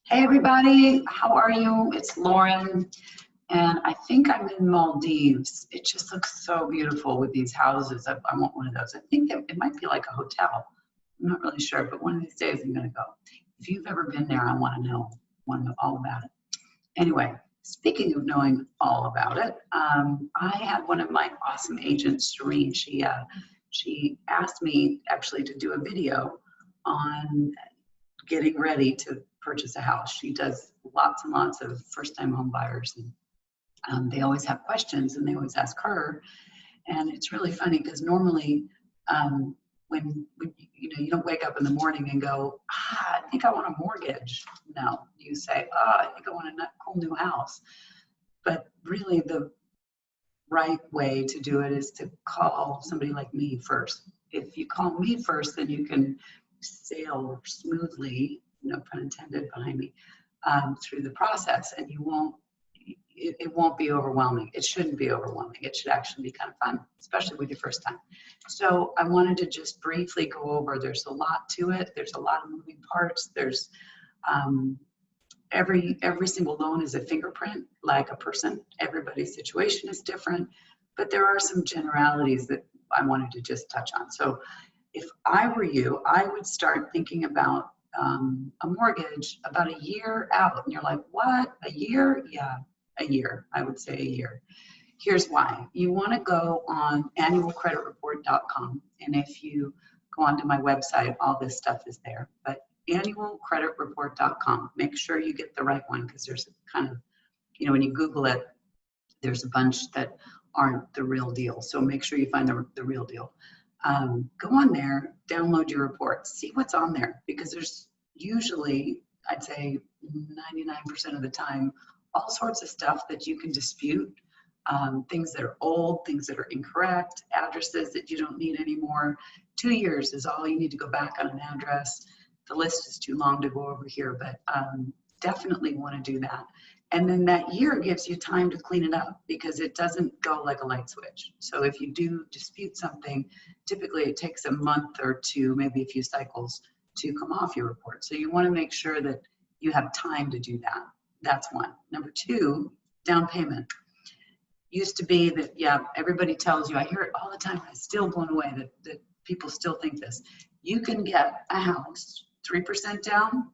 Hey everybody, how are you? It's Lauren, and I think I'm in Maldives. It just looks so beautiful with these houses. I want one of those. I think that it might be like a hotel. I'm not really sure, but one of these days I'm gonna go. If you've ever been there, I want to know all about it. Anyway, speaking of knowing all about it, I had one of my awesome agents, Serene. She asked me actually to do a video on getting ready to purchase a house. She does lots and lots of first-time home buyers, and they always have questions, and they always ask her. And it's really funny because normally, when you don't wake up in the morning and go, I think I want a mortgage. No, you say, I think I want a cool new house. But really, the right way to do it is to call somebody like me first. If you call me first, then you can sail smoothly, no pun intended behind me, through the process, and it won't be overwhelming. It shouldn't be overwhelming. It should actually be kind of fun, especially with your first time. So I wanted to just briefly go over, there's a lot to it. There's a lot of moving parts. There's every single loan is a fingerprint, like a person. Everybody's situation is different, but there are some generalities that I wanted to just touch on. So if I were you, I would start thinking about a mortgage about a year out. And you're like, what, a year? Yeah, a year. I would say a year. Here's why. You want to go on annualcreditreport.com. And if you go onto my website, all this stuff is there. But annualcreditreport.com, make sure you get the right one, because there's a kind of, when you Google it, there's a bunch that aren't the real deal. So make sure you find the real deal. Go on there, download your report, see what's on there, because there's usually, I'd say 99% of the time, all sorts of stuff that you can dispute, things that are old, things that are incorrect, addresses that you don't need anymore. 2 years is all you need to go back on an address. The list is too long to go over here, but definitely want to do that. And then that year gives you time to clean it up, because it doesn't go like a light switch. So if you do dispute something, typically it takes a month or two, maybe a few cycles, to come off your report. So you want to make sure that you have time to do that. That's one. Number two, down payment. Used to be that, yeah, everybody tells you, I hear it all the time, I'm still blown away that people still think this. You can get a house 3% down,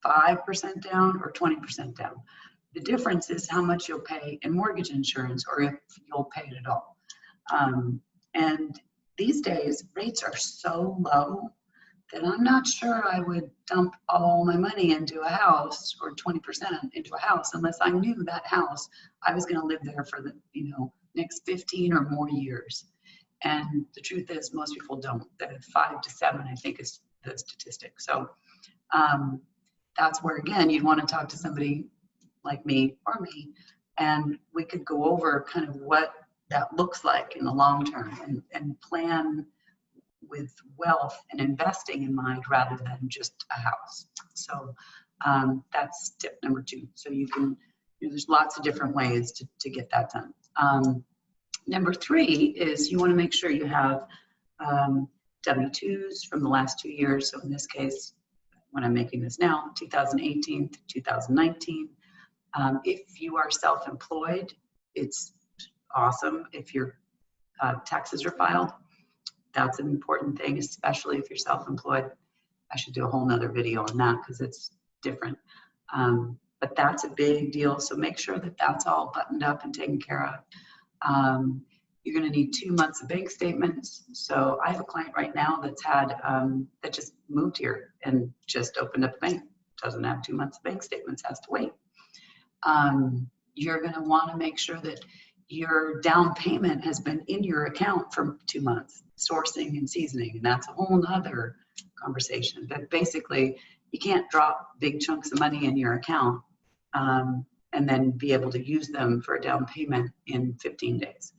5% down, or 20% down. The difference is how much you'll pay in mortgage insurance, or if you'll pay it at all. And these days, rates are so low that I'm not sure I would dump all my money into a house, or 20% into a house, unless I knew that house, I was going to live there for the next 15 or more years. And the truth is, most people don't. That 5 to 7, I think, is the statistic. So that's where, again, you'd want to talk to somebody like me or me, and we could go over kind of what that looks like in the long term, and plan with wealth and investing in mind rather than just a house. So that's tip number 2. So you can, there's lots of different ways to get that done. Number 3 is you want to make sure you have W-2s from the last 2 years. So in this case, when I'm making this now, 2018 to 2019. If you are self-employed, it's awesome if your taxes are filed. That's an important thing, especially if you're self-employed. I should do a whole nother video on that, because it's different. But that's a big deal. So make sure that that's all buttoned up and taken care of. You're going to need 2 months of bank statements. So I have a client right now that's had, that just moved here and just opened up a bank. Doesn't have 2 months of bank statements, has to wait. You're going to want to make sure that your down payment has been in your account for 2 months, sourcing and seasoning, and that's a whole nother conversation. But basically, you can't drop big chunks of money in your account and then be able to use them for a down payment in 15 days.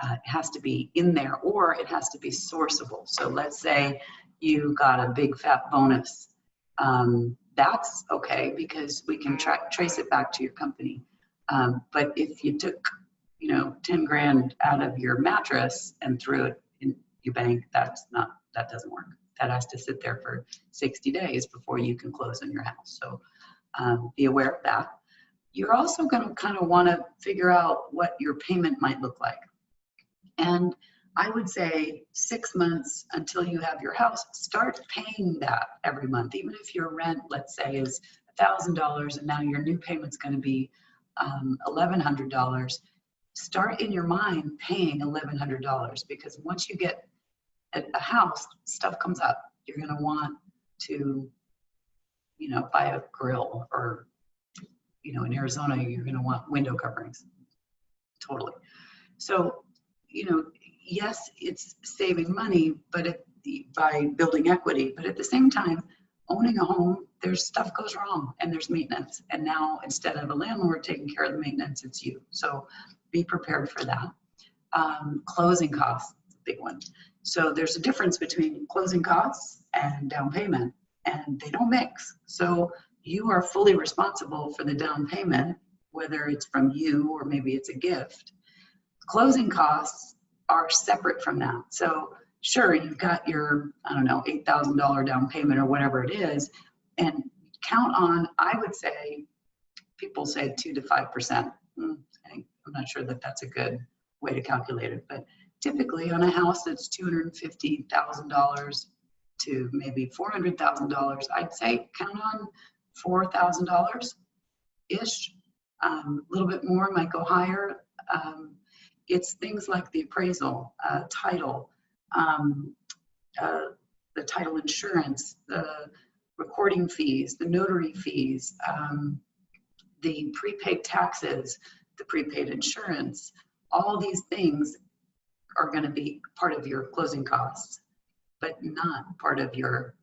It has to be in there, or it has to be sourceable. So let's say you got a big fat bonus. That's okay, because we can trace it back to your company. But if you took 10 grand out of your mattress and threw it in your bank, that doesn't work. That has to sit there for 60 days before you can close on your house. So be aware of that. You're also going to kind of want to figure out what your payment might look like. And I would say 6 months until you have your house, start paying that every month. Even if your rent, let's say, is $1,000 and now your new payment's going to be $1,100, start in your mind paying $1,100, because once you get a house, stuff comes up. You're going to want to, buy a grill, or, in Arizona, you're going to want window coverings. Totally. So, yes, it's saving money, but by building equity, but at the same time, owning a home, there's stuff goes wrong and there's maintenance. And now instead of a landlord taking care of the maintenance, it's you. So be prepared for that. Closing costs, a big one. So there's a difference between closing costs and down payment, and they don't mix. So you are fully responsible for the down payment, whether it's from you or maybe it's a gift. Closing costs are separate from that. So sure, you've got your, $8,000 down payment or whatever it is, and count on, I would say, people say 2 to 5%. I'm not sure that that's a good way to calculate it, but typically on a house that's $250,000 to maybe $400,000, I'd say count on $4,000-ish. A little bit more, might go higher. It's things like the appraisal, title, the title insurance, the recording fees, the notary fees, the prepaid taxes, the prepaid insurance. All these things are going to be part of your closing costs, but not part of your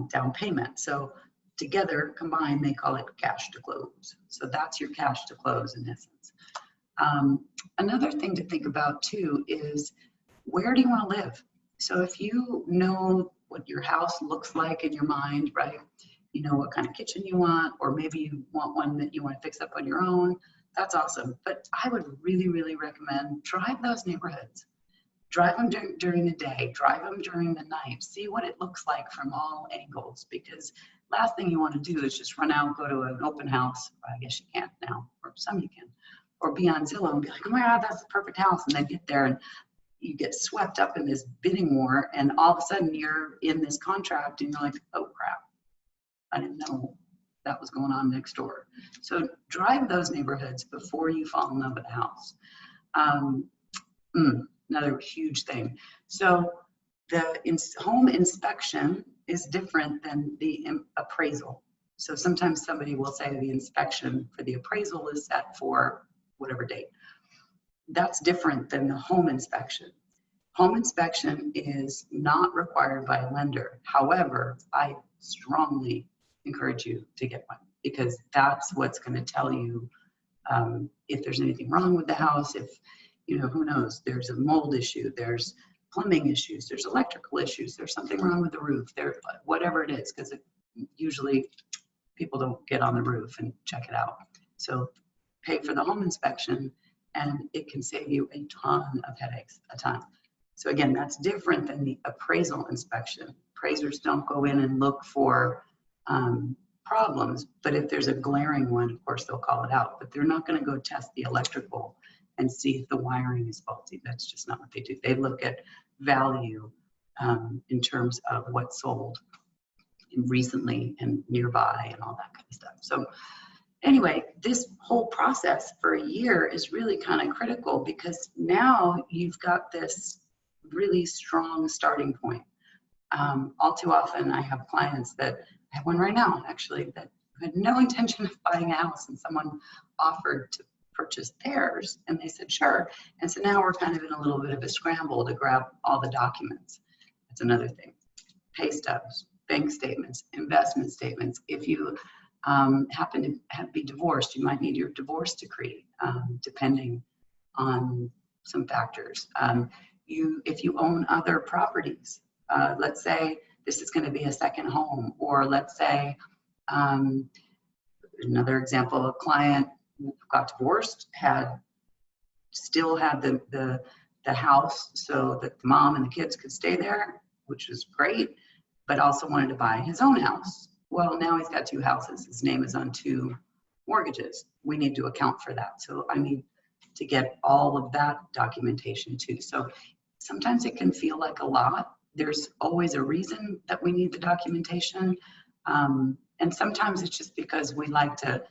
down payment. So together, combined, they call it cash to close. So that's your cash to close in essence. Another thing to think about too is, where do you want to live? So if you know what your house looks like in your mind, right? You know what kind of kitchen you want, or maybe you want one that you want to fix up on your own. That's awesome. But I would really, really recommend drive those neighborhoods. Drive them during the day, drive them during the night, see what it looks like from all angles, because last thing you want to do is just run out, go to an open house. I guess you can't now, or some you can, or be on Zillow and be like, oh my God, that's the perfect house. And then get there and you get swept up in this bidding war, and all of a sudden you're in this contract and you're like, oh crap, I didn't know that was going on next door. So drive those neighborhoods before you fall in love with a house. Another huge thing. So the home inspection is different than the appraisal. So sometimes somebody will say the inspection for the appraisal is set for whatever date. That's different than the home inspection. Home inspection is not required by a lender. However, I strongly encourage you to get one, because that's what's going to tell you if there's anything wrong with the house, if, who knows, there's a mold issue, there's plumbing issues, there's electrical issues, there's something wrong with the roof, there, whatever it is, because usually people don't get on the roof and check it out. So pay for the home inspection, and it can save you a ton of headaches, a ton. So again, that's different than the appraisal inspection. Appraisers don't go in and look for problems, but if there's a glaring one, of course, they'll call it out, but they're not going to go test the electrical and see if the wiring is faulty. That's just not what they do. They look at value in terms of what's sold recently and nearby and all that kind of stuff. So anyway, this whole process for a year is really kind of critical, because now you've got this really strong starting point. All too often I have clients that, I have one right now actually, that had no intention of buying a house, and someone offered to purchase theirs and they said sure. And so now we're kind of in a little bit of a scramble to grab all the documents. That's another thing. Pay stubs, bank statements, investment statements. If you happen to be divorced, you might need your divorce decree, depending on some factors. If you own other properties, let's say this is going to be a second home, or let's say another example, a client got divorced, still had the house so that the mom and the kids could stay there, which was great, but also wanted to buy his own house. well, now he's got 2 houses. His name is on 2 mortgages. We need to account for that. So I need to get all of that documentation too. So sometimes it can feel like a lot. There's always a reason that we need the documentation. And sometimes it's just because we like to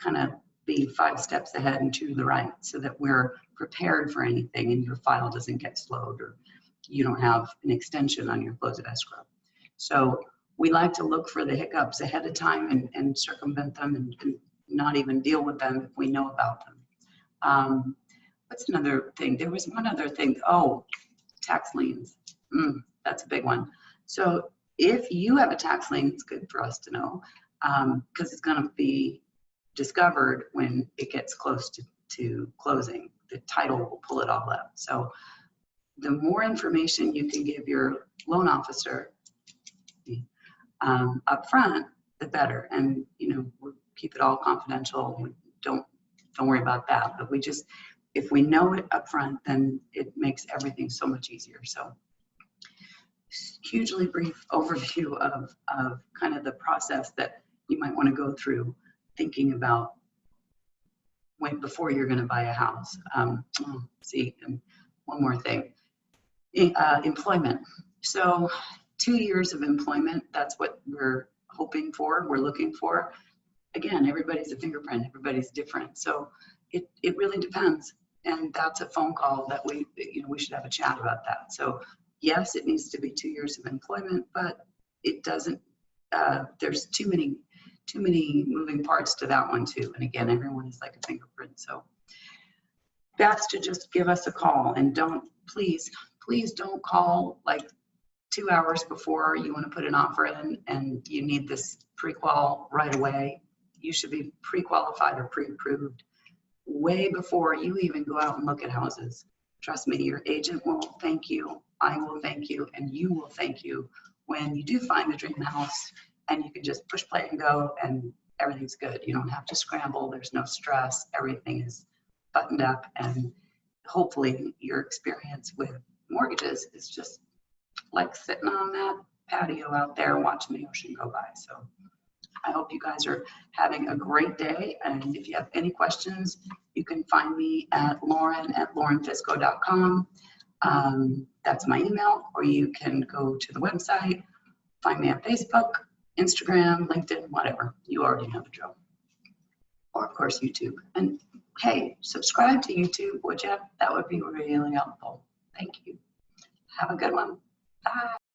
kind of be 5 steps ahead and to the right so that we're prepared for anything and your file doesn't get slowed or you don't have an extension on your close of escrow. So we like to look for the hiccups ahead of time and circumvent them and not even deal with them if we know about them. What's another thing? There was one other thing. Oh, tax liens. That's a big one. So if you have a tax lien, it's good for us to know because it's going to be discovered when it gets close to closing. The title will pull it all up. So the more information you can give your loan officer up front, the better. And we'll keep it all confidential. We don't worry about that. But if we know it up front, then it makes everything so much easier. So hugely brief overview of kind of the process that you might want to go through thinking about before you're going to buy a house. See, and one more thing, employment. So 2 years of employment, that's what we're hoping for, we're looking for. Again, everybody's a fingerprint, everybody's different. So it really depends. And that's a phone call that we should have a chat about that. So yes, it needs to be 2 years of employment, but it doesn't, there's too many moving parts to that one too. And again, everyone is like a fingerprint. So that's to just give us a call and please don't call like 2 hours before you want to put an offer in and you need this pre-qual right away. You should be pre-qualified or pre-approved way before you even go out and look at houses. Trust me, your agent will thank you, I will thank you, and you will thank you when you do find the dream house and you can just push play and go and everything's good. You don't have to scramble, there's no stress, everything is buttoned up, and hopefully your experience with mortgages is just like sitting on that patio out there watching the ocean go by. So I hope you guys are having a great day. And if you have any questions, you can find me at lauren@laurenfisco.com. That's my email, or you can go to the website, find me on Facebook, Instagram, LinkedIn, whatever. You already know the drill. Or of course, YouTube. And hey, subscribe to YouTube, would you? That would be really helpful. Thank you. Have a good one. Bye.